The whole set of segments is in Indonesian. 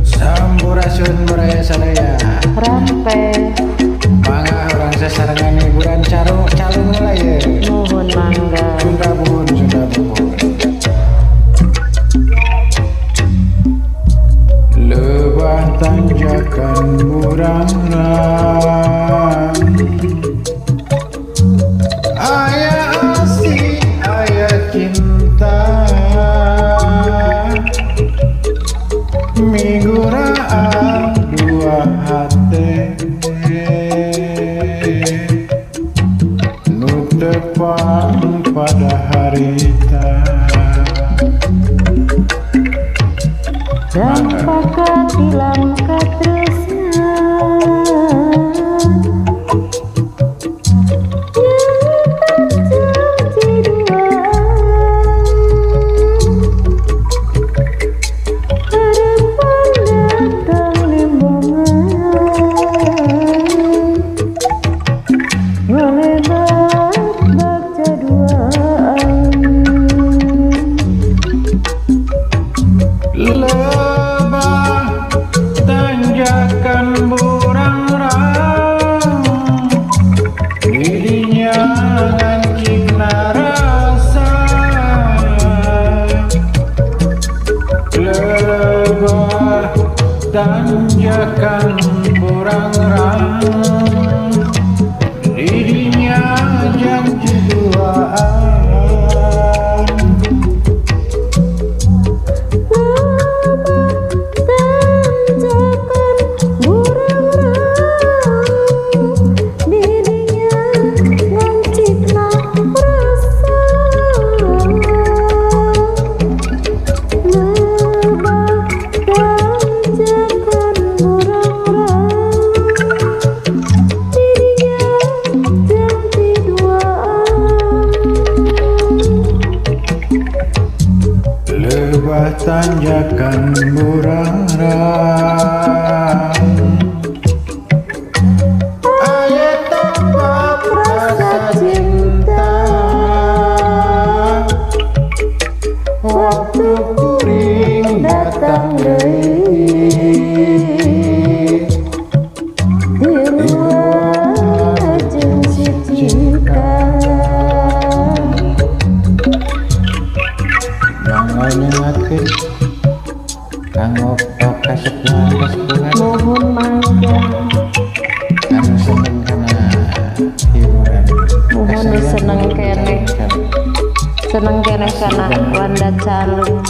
Sampurasun Buraya Sadaya Rampe mangga orang sesarengan hiburan calung laya nuhun mangga Sunda buhun lebah tanjakan burangrang ayah asih ayah cinta miguraan dua hati nu tepang pada harita dan pakat hilang katresnan lebah tanjakan burangrang dirinya ngancik narasa lebah tanjakan burangrang dirinya janji duaan lebah tanjakan burangrang ayat tanpa rasa cinta waktu kuring datang deui di luar jeung si cinta nyengatkeun kanggo kasepuhan nuhun mangga anu seneng kana hiburan nuhun seneng kene kana Wanda Calung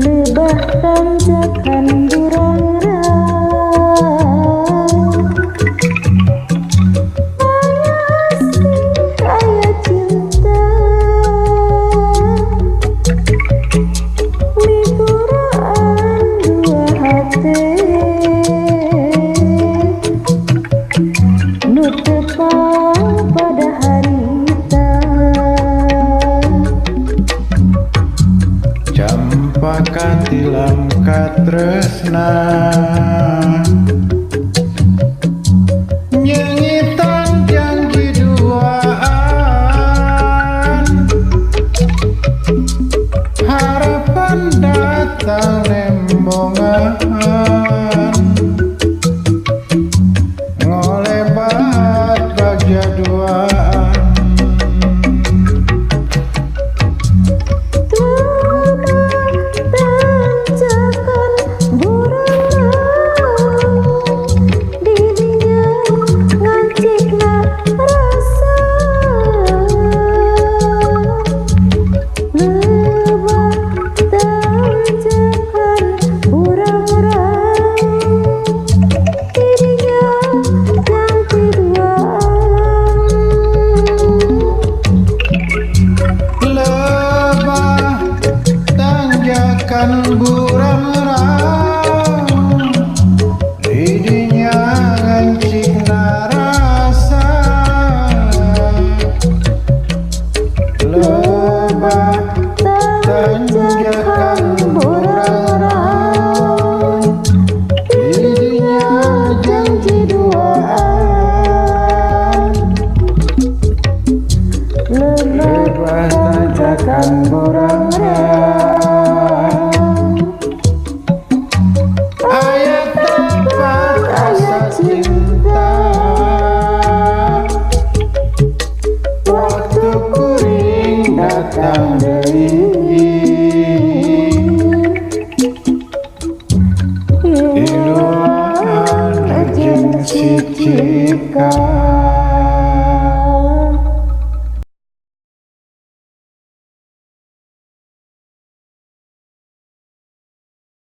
lebah tanjakan burangrang ayah cinta miguraan dua hati datang deui iluan jeung si Cika.